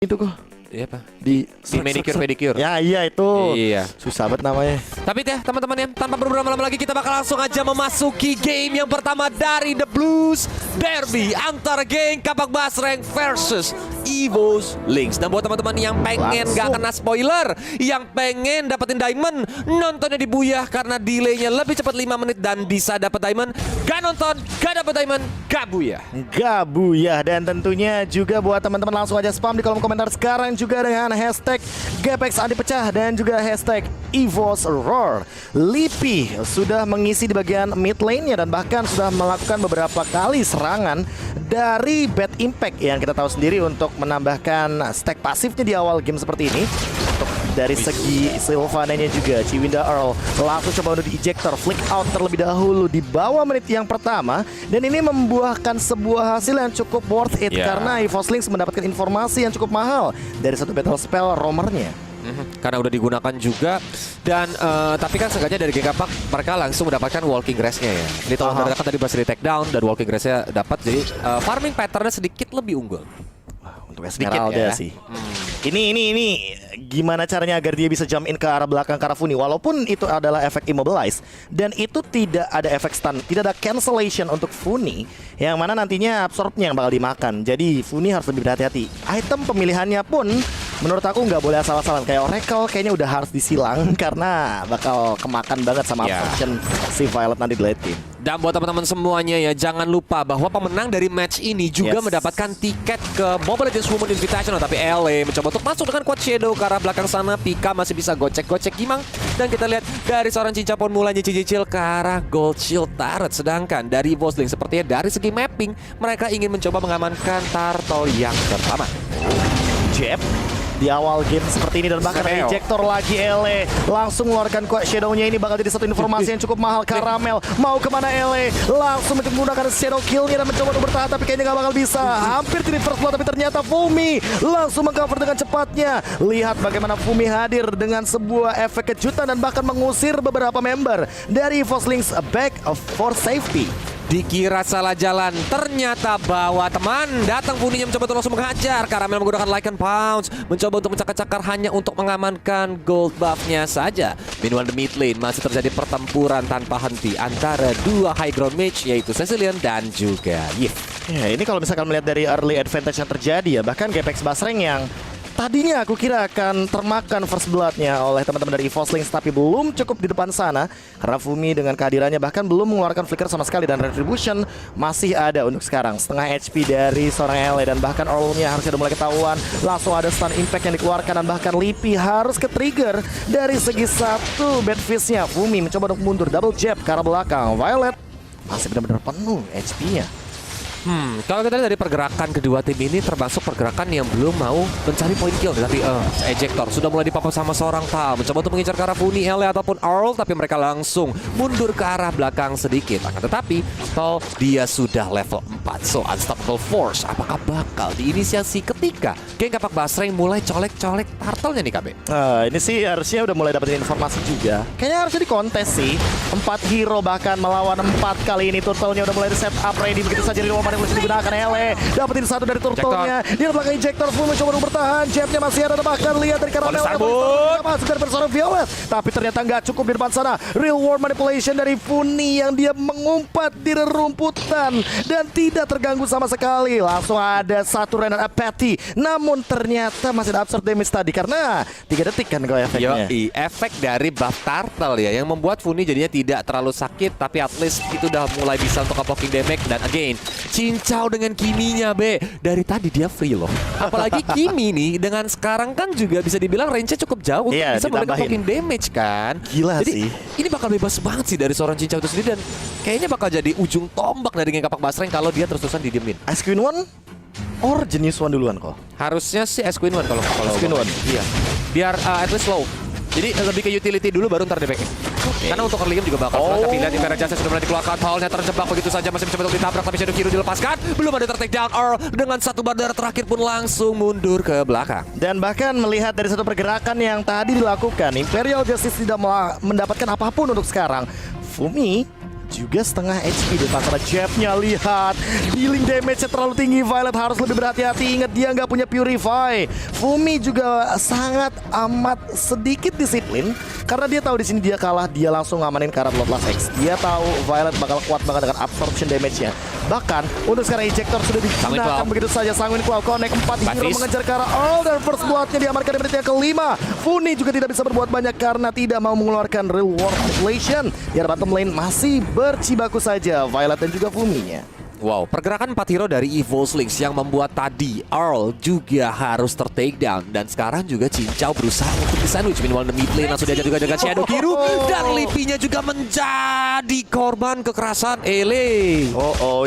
itu kok. Iya apa? Di pedicure. Ya iya itu. Iya. Susah banget namanya. Tapi ya teman-teman ya, tanpa berlama-lama lagi kita bakal langsung aja memasuki game yang pertama dari The Blues Derby antara geng Kapak Basreng versus Evo's Lynx. Dan buat teman-teman yang pengen gak kena spoiler, yang pengen dapetin diamond, nontonnya di Buyah karena delaynya lebih cepat 5 menit dan bisa dapet diamond. Gak nonton, gak dapet diamond, gak Buyah. Gak Buyah. Dan tentunya juga buat teman-teman langsung aja spam di kolom komentar sekarang juga dengan hashtag GPX Anti Pecah dan juga hashtag Evo's Roar. Lipi sudah mengisi di bagian mid lane-nya dan bahkan sudah melakukan beberapa kali serangan dari Bad Impact yang kita tahu sendiri untuk menambahkan stack pasifnya di awal game seperti ini. Untuk dari segi Sylvananya juga Chiwinda Earl langsung coba untuk di ejector, flick out terlebih dahulu di bawah menit yang pertama, dan ini membuahkan sebuah hasil yang cukup worth it karena EVOS Lynx mendapatkan informasi yang cukup mahal dari satu battle spell roamernya. Karena udah digunakan juga dan tapi kan sengaja dari geng Kapak mereka langsung mendapatkan walking grass-nya ya. Ini tahun mereka tadi berhasil di take down dan walking grass-nya dapat, jadi farming pattern-nya sedikit lebih unggul. Untuk Esmeralda sih. Ini gimana caranya agar dia bisa jump in ke arah belakang Karafuni, walaupun itu adalah efek immobilize dan itu tidak ada efek stun, tidak ada cancellation untuk Funi yang mana nantinya absorbnya yang bakal dimakan. Jadi Funi harus lebih berhati-hati. Item pemilihannya pun menurut aku nggak boleh asal-asalan. Kayak Oracle kayaknya udah harus disilang karena bakal kemakan banget sama absorption si Violet nanti di late game. Dan buat teman-teman semuanya ya, jangan lupa bahwa pemenang dari match ini juga mendapatkan tiket ke Mobile Legends Women Invitational. Tapi LA mencoba untuk masuk dengan Quad Shadow ke arah belakang sana. Pika masih bisa gocek-gocek Gimang. Dan kita lihat dari seorang Cinca pun mulai cicil ke arah Gold Shield Turret. Sedangkan dari EVOS Lynx sepertinya dari segi mapping mereka ingin mencoba mengamankan Turtle yang pertama. Jeb di awal game seperti ini dan bahkan ejector lagi LA langsung mengeluarkan Quad Shadow-nya. Ini bakal jadi satu informasi yang cukup mahal. Karamel mau kemana LA? Langsung menggunakan Shadow Kill-nya dan mencoba untuk bertahan, tapi kayaknya gak bakal bisa. Hampir jadi first blood, tapi ternyata Fumi langsung mengcover dengan cepatnya. Lihat bagaimana Fumi hadir dengan sebuah efek kejutan dan bahkan mengusir beberapa member dari EVOS Lynx back for safety. Dikira salah jalan, ternyata bawa teman. Datang Funinya mencoba untuk langsung menghajar. Karamel menggunakan Lycan Pounce, mencoba untuk mencakar-cakar hanya untuk mengamankan gold buff-nya saja. Meanwhile the mid lane masih terjadi pertempuran tanpa henti antara dua high ground mage, yaitu Cecilion dan juga Yif. Ya, ini kalau misalkan melihat dari early advantage yang terjadi ya, bahkan GPX Basreng yang tadinya aku kira akan termakan first blood-nya oleh teman-teman dari EVOS Lynx, tapi belum cukup di depan sana karena Fumi dengan kehadirannya bahkan belum mengeluarkan flicker sama sekali, dan retribution masih ada untuk sekarang. Setengah HP dari seorang LA dan bahkan Earl-nya harusnya udah mulai ketahuan. Langsung ada stun impact yang dikeluarkan dan bahkan Lipi harus ke-trigger dari segi satu bad fist-nya. Fumi mencoba untuk mundur, double jab ke arah belakang. Violet masih benar-benar penuh HP-nya. Kalau kita lihat dari pergerakan kedua tim ini termasuk pergerakan yang belum mau mencari point kill, tapi ejector sudah mulai dipapap sama seorang Tal mencoba untuk mengincar ke arah Funi, LA ataupun Earl, tapi mereka langsung mundur ke arah belakang sedikit. Akan tetapi Tal dia sudah level 4, so unstoppable force. Apakah bakal diinisiasi ketika geng Kapak Basreng mulai colek-colek turtle-nya nih KB? Ini sih harusnya udah mulai dapetin informasi juga. Kayaknya harusnya di kontes sih. 4 hero bahkan melawan 4 kali ini. Turtle-nya udah mulai di set up ready begitu saja di rumah yang masih digunakan. LA dapetin satu dari turtle-nya. Dia belakang ejector full mencoba untuk bertahan. Jab-nya masih ada, bahkan lihat dari Karamel masuk dari seorang Violet. Tapi ternyata nggak cukup di depan sana. Real world manipulation dari Funi yang dia mengumpat di rerumputan dan tidak terganggu sama sekali. Langsung ada satu random apathy. Namun ternyata masih ada absurd damage tadi karena 3 detik kan kalau efeknya. Efek dari buff turtle ya yang membuat Funi jadinya tidak terlalu sakit, tapi at least itu udah mulai bisa untuk blocking damage. Dan again, cincau dengan Kimi-nya dari tadi dia free loh. Apalagi Kimi nih dengan sekarang kan juga bisa dibilang range-nya cukup jauh untuk bisa memberikan blocking damage kan. Gila jadi, sih. Ini bakal bebas banget sih dari seorang cincau itu sendiri, dan kayaknya bakal jadi ujung tombak dari geng Kapak Basreng kalau dia terus-terusan didiemin. Ice Queen One or Genius One duluan kok? Harusnya sih Ice Queen One kalau Ice Queen One. Iya. Biar at least slow. Jadi lebih ke utility dulu baru ntar DPK. Karena untuk early game juga bakal sulit. Tapi lihat Impera Justice sudah mulai dikeluarkan. Paulnya terjebak begitu saja, masih mencoba untuk ditabrak, tapi Shadow Kiru dilepaskan. Belum ada ter-take down Earl dengan satu bandar terakhir pun langsung mundur ke belakang. Dan bahkan melihat dari satu pergerakan yang tadi dilakukan, Imperial Justice tidak mendapatkan apapun untuk sekarang. Fumi juga setengah HP di antara jabnya. Lihat, dealing damage-nya terlalu tinggi. Violet harus lebih berhati-hati. Ingat dia nggak punya Purify. Fumi juga sangat amat sedikit disiplin karena dia tahu di sini dia kalah, dia langsung ngamanin ke arah Bloodlust X. Dia tahu Violet bakal kuat banget dengan absorption damage-nya. Bahkan untuk sekarang ejector sudah digunakan begitu saja. Sanguine Claw connect 4 hero mengejar ke arah Earl, dan first blood-nya diamankan di menit yang kelima. Funi juga tidak bisa berbuat banyak karena tidak mau mengeluarkan reward inflation. Di arah bottom lane masih bercibaku saja Violet dan juga Fuminya. Wow, pergerakan 4 hero dari Evolslings yang membuat tadi Earl juga harus ter-take down. Dan sekarang juga Cincau berusaha untuk disandwich minimal the mid lane. Langsung diajar juga dengan Shadow Kiru. Dan Lipinya juga menjadi korban kekerasan Ele.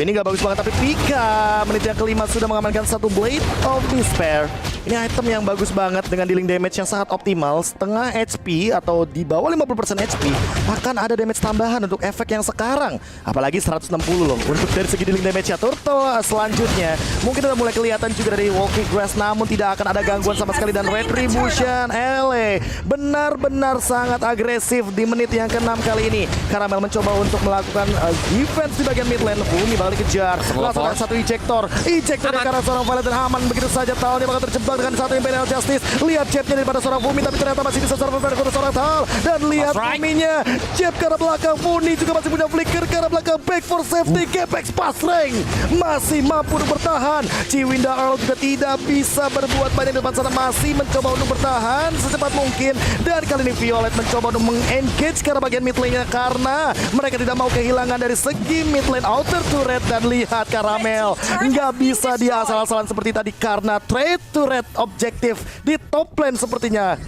Ini gak bagus banget. Tapi Pika menit yang kelima sudah mengamankan satu Blade of Despair. Ini item yang bagus banget dengan dealing damage yang sangat optimal. Setengah HP atau di bawah 50% HP. Bahkan ada damage tambahan untuk efek yang sekarang. Apalagi 160 loh. Untuk dari segi dealing damage-nya Turtle selanjutnya mungkin udah mulai kelihatan juga dari Walking Grass, namun tidak akan ada gangguan sama sekali. Dan Retribution Ele benar-benar sangat agresif di menit yang ke-6 kali ini. Caramel mencoba untuk melakukan defense di bagian mid lane. Bumi bakal dikejar, langsung ada satu ejector dari arah seorang Violet dan aman begitu saja. Talnya bakal terjebak dengan satu Imperial Justice. Lihat jabnya daripada seorang Bumi, tapi ternyata masih bisa survive dari seorang Tal. Dan lihat Buminya jab ke arah belakang. Funi juga masih punya flicker ke arah belakang. Back for safety. Gepex Pasreng masih mampu untuk bertahan. Ciwinda Earl juga tidak bisa berbuat banyak di depan sana, masih mencoba untuk bertahan secepat mungkin. Dan kali ini Violet mencoba untuk meng-engage ke arah bagian mid lane-nya karena mereka tidak mau kehilangan dari segi mid lane outer turret. Dan lihat Caramel nggak bisa dia asal-asalan seperti tadi karena trade turret objektif di top lane sepertinya.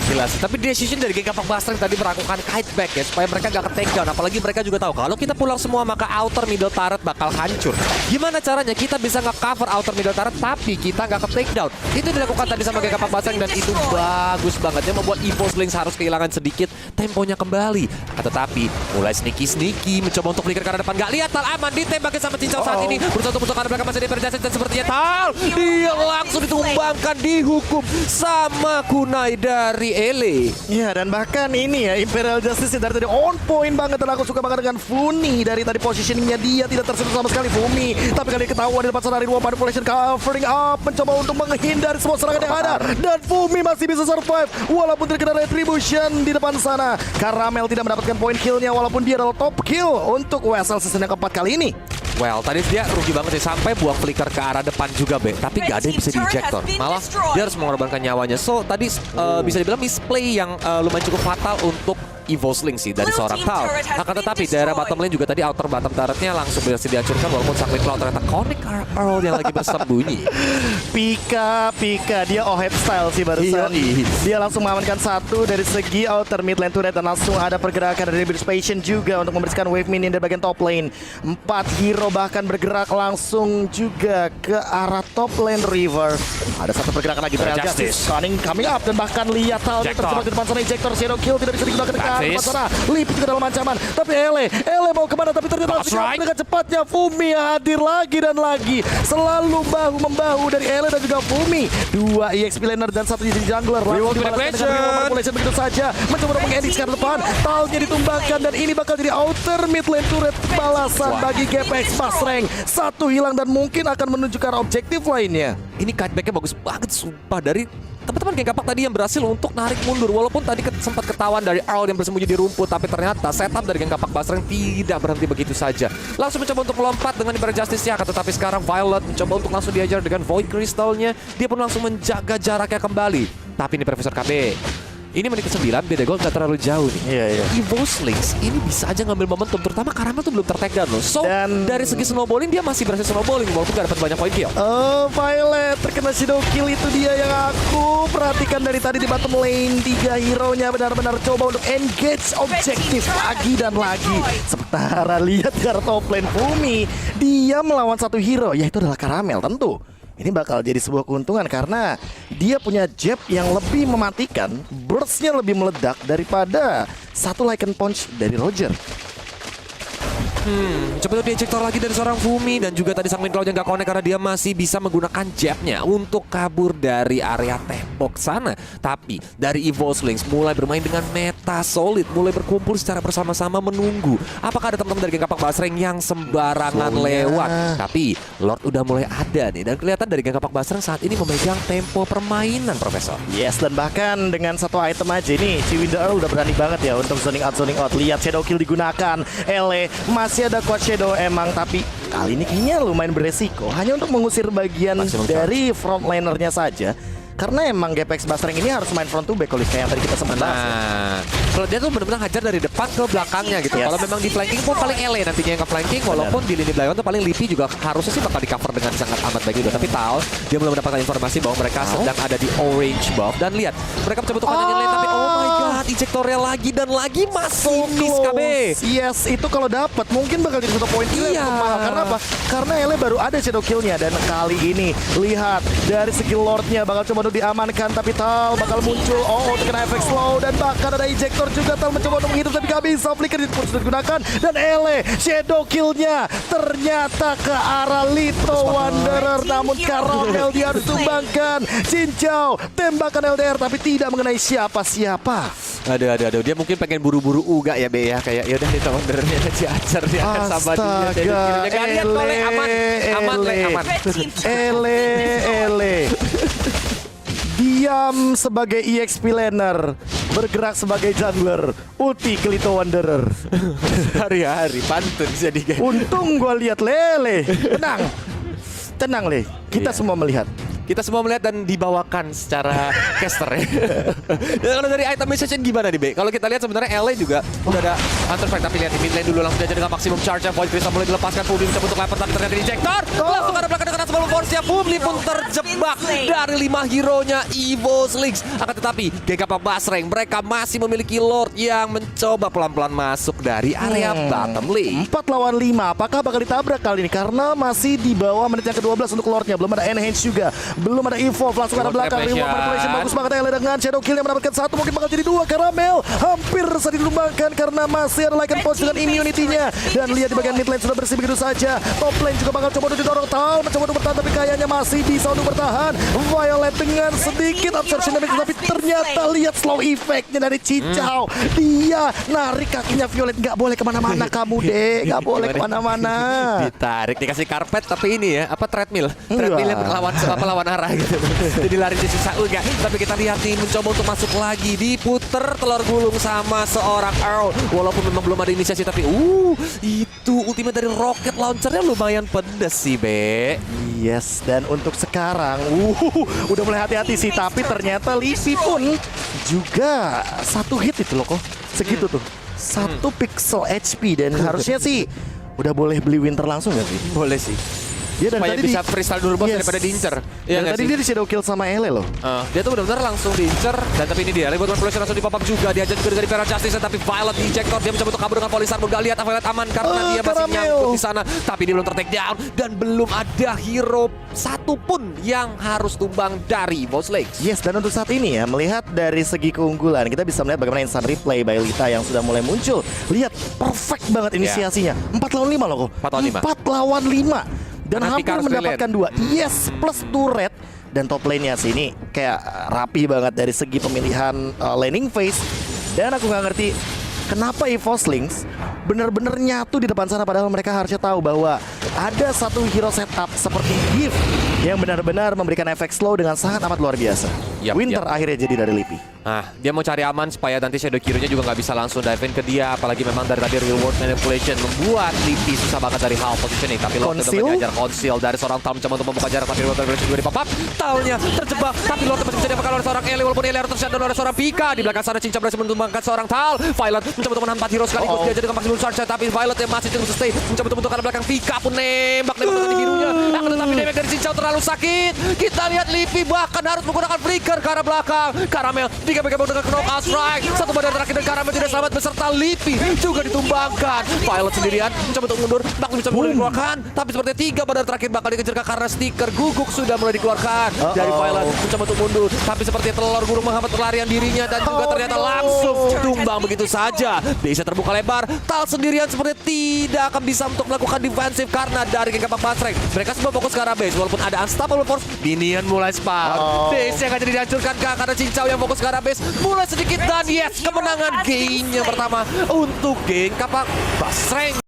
Jelas, tapi decision dari geng Kapak Bastreng tadi melakukan kite back ya supaya mereka gak ke take down. Apalagi mereka juga tahu kalau kita pulang semua maka outer middle turret bakal hancur. Gimana caranya kita bisa nge-cover outer middle turret tapi kita gak ke take down? Itu dilakukan tadi sama geng Kapak Bastreng dan itu bagus banget. Dia membuat Evolslings harus kehilangan sedikit temponya kembali. Tetapi mulai sneaky mencoba untuk flicker ke arah depan. Gak lihat Tal aman ditembaknya sama Cincau saat ini. Berusaha untuk musuh ke arah belakang masih diperjasa dan sepertinya Tal dia langsung ditumbangkan, dihukum sama kunai dari Ele. Ya, dan bahkan ini ya Imperial Justice dari tadi on point banget. Dan aku suka banget dengan Funi. Dari tadi positioningnya dia tidak tersentuh sama sekali Fumi. Tapi kali ketahuan di depan sana Ritual Manipulation covering up, mencoba untuk menghindari semua serangan yang ada. Dan Fumi masih bisa survive walaupun terkena Retribution di depan sana. Caramel tidak mendapatkan point killnya walaupun dia adalah top kill untuk WSL season yang keempat kali ini. Well, tadi dia rugi banget sih sampai buang flicker ke arah depan juga, Be. Tapi gak ada yang bisa di-ejector. Malah dia harus mengorbankan nyawanya. So, tadi bisa dibilang misplay yang lumayan cukup fatal untuk Evolslings sih dari seorang Tal. Akan tetapi daerah bottom lane juga tadi outer bottom turretnya langsung berhasil dihancurkan walaupun Sanguine Claw ternyata connect Earl yang lagi bersembunyi. Pika dia head style sih barusan. Dia langsung mengamankan satu dari segi outer mid lane turret dan langsung ada pergerakan dari Beast Patient juga untuk membersihkan wave minion dari bagian top lane. 4 hero bahkan bergerak langsung juga ke arah top lane River. Ada satu pergerakan lagi dari Justice coming up dan bahkan lihat Tal terjebak di depan sana. Ejector Shadow Kill tidak bisa digunakan dekat depan sana. Lip juga dalam ancaman. Tapi Ele mau kemana? Tapi ternyata dengan cepatnya Fumi hadir lagi dan lagi. Selalu bahu-membahu dari Ele dan juga Fumi. 2 EXP laner dan 1 jungler. Langsung dibalaskan dengan manipulation begitu saja. Mencoba untuk meng-endix ke depan. Talnya ditumbangkan dan ini bakal jadi outer mid lane turret balasan bagi GPX Pasreng. 1 hilang dan mungkin akan menuju ke arah objektif lainnya. Ini cutback-nya bagus banget sumpah dari teman-teman geng Kapak tadi yang berhasil untuk narik mundur. Walaupun tadi sempat ketahuan dari Earl yang bersembunyi di rumput, tapi ternyata setup dari geng Kapak Bastreng tidak berhenti begitu saja. Langsung mencoba untuk melompat dengan Imperial Justice-nya, tetapi sekarang Violet mencoba untuk langsung diajar dengan Void Crystal-nya. Dia pun langsung menjaga jaraknya kembali. Tapi ini Profesor KB. Ini menit ke-9, beda gol nggak terlalu jauh nih. Iya. Evolslings ini bisa aja ngambil momentum, terutama Caramel tuh belum ter-take down loh. So, dan dari segi snowballing dia masih berhasil snowballing walaupun gak dapat banyak point kill. Violet terkena shadow kill, itu dia yang aku perhatikan dari tadi di bottom lane. 3 hero-nya benar-benar coba untuk engage objektif lagi dan lagi. Sementara lihat ke top lane Fumi, dia melawan 1 hero, yaitu adalah Caramel tentu. Ini bakal jadi sebuah keuntungan karena dia punya jab yang lebih mematikan, burst-nya lebih meledak daripada 1 Lycan Punch dari Roger. Coba tuh diejector lagi dari seorang Fumi dan juga tadi Sanguine Claw yang gak connect karena dia masih bisa menggunakan jabnya untuk kabur dari area tembak. box sana. Tapi dari EVOS mulai bermain dengan meta solid, mulai berkumpul secara bersama-sama menunggu apakah ada teman-teman dari geng Kapak Basreng yang sembarangan lewat. Tapi Lord udah mulai ada nih, dan kelihatan dari geng Kapak Basreng saat ini memegang tempo permainan, Profesor. Yes, dan bahkan dengan satu item aja ini Ciwinder Earl udah berani banget ya untuk zoning out. Lihat Shadow Kill digunakan. Ele masih ada Quad Shadow emang, tapi kali ini kayaknya lumayan beresiko hanya untuk mengusir bagian dari frontlinernya saja. Karena emang GPX Basreng ini harus main front to back kalau kayak yang tadi kita sempat bahas. Nah, kalau dia tuh benar-benar hajar dari depan ke belakangnya gitu. Yes. Kalau memang di flanking pun paling Ele nantinya yang ke flanking, walaupun di lini belakang tuh paling Lipi juga harusnya sih bakal di cover dengan sangat amat baik juga. Tapi Tal, dia belum mendapatkan informasi bahwa mereka sedang ada di orange buff. Dan lihat, mereka mencoba untuk panjangin lane, tapi oh my god, ejectornya lagi dan lagi masih miss KB. Yes, itu kalau dapat mungkin bakal jadi satu poin kill yang mahal. Karena apa? Karena Ele baru ada shadow killnya, dan kali ini lihat dari segi lordnya bakal coba untuk diamankan, tapi Tal bakal muncul. Oh, terkena efek slow, dan bahkan ada ejector juga. Tal mencoba untuk menghidup, tapi gak bisa. Flicker sudah digunakan, dan Ele shadow killnya ternyata ke arah Lito Wanderer. Namun Caramel dia harus tumbangkan. Cincau tembakan LDR tapi tidak mengenai siapa-siapa. Aduh, dia mungkin pengen buru-buru uga ya Be ya, kayak yaudah Lito Wanderernya diajar dia sama dia. Lihat oleh aman. Ele diam sebagai EXP laner, bergerak sebagai jungler, ulti ke Lito Wanderer. Hari-hari pantun jadi kayak. Untung gua lihat Lele. Tenang Le, kita semua melihat. Kita semua melihat dan dibawakan secara caster ya. Dan kalau dari item session gimana nih, Be? Kalau kita lihat sebenarnya LA juga udah ada Hunter Strike, tapi lihat di mid lane dulu langsung aja dengan maksimum charge. Void Crystal mulai dilepaskan, Publi mencoba untuk leper, tapi ternyata di ejector. Langsung ada belakang dengan sebelum force-nya, Publi pun terjebak dari 5 hero-nya EVOS. Akan tetapi geng Kapak Basreng mereka masih memiliki Lord yang mencoba pelan-pelan masuk dari area bottom lane. 4 lawan 5, apakah bakal ditabrak kali ini? Karena masih di bawah menit yang ke-12 untuk Lordnya. Belum ada enhance juga, belum ada evolve, langsung ada belakang. Reward manipulation bagus banget Ele dengan shadow kill yang mendapatkan 1, mungkin bakal jadi 2. Caramel hampir saja ditumbangkan karena masih ada Lycan Pulse dengan immunity-nya. Dan lihat di bagian mid lane sudah bersih begitu saja. Top lane juga bakal coba untuk didorong. Tal mencoba untuk bertahan, tapi kayaknya masih bisa untuk bertahan. Violet dengan sedikit absorption damage, tapi ternyata lihat slow effect-nya dari Cincau. Dia narik kakinya Violet. Nggak boleh kemana-mana kamu deh, nggak boleh kemana-mana. Ditarik, dikasih karpet, tapi ini ya apa treadmill yang lawan arah gitu. Jadi lari di susah enggak. Tapi kita lihat nih mencoba untuk masuk lagi, diputer telur gulung sama seorang Earl. Walaupun memang belum ada inisiasi, tapi itu ultimate dari rocket launchernya lumayan pedes sih, Be. Yes, dan untuk sekarang udah mulai hati-hati sih, tapi ternyata Lipi pun juga 1 hit itu loh kok. Segitu tuh. 1 pixel HP, dan harusnya sih udah boleh beli Winter langsung gak sih? Boleh sih. Dia dan supaya tadi bisa freestyle dulu bos daripada diincer. Ya, dan tadi dia di shadow kill sama Ele loh. Dia tuh benar-benar langsung diincer, dan tapi ini dia Ele buat manipulation langsung dipop up juga. Diajar juga dari Vera Justice, tapi Violet di ejector. Dia mencoba untuk kabur dengan Polisar. Gak lihat Violet aman karena dia masih nyangkut di sana. Tapi dia belum ter-take down, dan belum ada hero satupun yang harus tumbang dari Boss Legs. Yes, dan untuk saat ini ya, melihat dari segi keunggulan, kita bisa melihat bagaimana instant replay by Lita yang sudah mulai muncul. Lihat, perfect banget inisiasinya. 4 lawan 5 loh kok. 4 lawan 5. Dan hampir mendapatkan 2. Yes, plus turret. Dan top lane-nya sih ini kayak rapi banget dari segi pemilihan laning phase. Dan aku gak ngerti kenapa EVOS Lynx bener-bener nyatu di depan sana, padahal mereka harusnya tahu bahwa ada satu hero setup seperti Gift yang benar-benar memberikan efek slow dengan sangat amat luar biasa. Winter akhirnya jadi dari Lipi. Nah, dia mau cari aman supaya nanti Shadow Kiro-nya juga nggak bisa langsung dive in ke dia. Apalagi memang dari tadi reward manipulation membuat Lipi susah banget dari half positioning. Tapi Lord sudah mengajar conceal dari seorang Tal mencoba untuk membuka jarak, tapi reward manipulation juga di pop up. Talnya terjebak, tapi Lord masih bisa diapakan oleh seorang Ele, walaupun Ele harus tershutdown oleh seorang Pika. Di belakang sana Cincau berhasil menumbangkan seorang Tal. Violet mencoba untuk menahan 4 hero sekaligus. Dia jadi dengan maksimum charge, tapi Violet yang masih cukup sustain. Mencoba untuk ke belakang Pika pun nembak dengan birunya. Akan tetapi damage dari Cincau terlalu sakit. Kita lihat Lipi bahkan harus menggunakan flicker ke arah belakang. Caramel digabung dengan knockout strike. Satu badan terakhir dan Caramel tidak selamat beserta Lipi juga ditumbangkan. Violet sendirian mencoba untuk mundur, bakal bisa mulai dikeluarkan. Tapi seperti 3 badan terakhir bakal dikejar karena stiker guguk sudah mulai dikeluarkan dari Violet. Mencoba untuk mundur, tapi seperti telur gulung menghambat pelarian dirinya dan juga ternyata langsung tumbang begitu saja. Bisa terbuka lebar. Tal sendirian seperti tidak akan bisa untuk melakukan defensif karena dari geng Kapak Basreng. Mereka semua fokus ke arah base, walaupun ada Unstoppable Force, minion mulai spawn. Base yang akan jadi dihancurkan kah karena Cincau yang fokus ke arah base mulai sedikit dan yes, kemenangan game yang pertama untuk geng Kapak Basreng.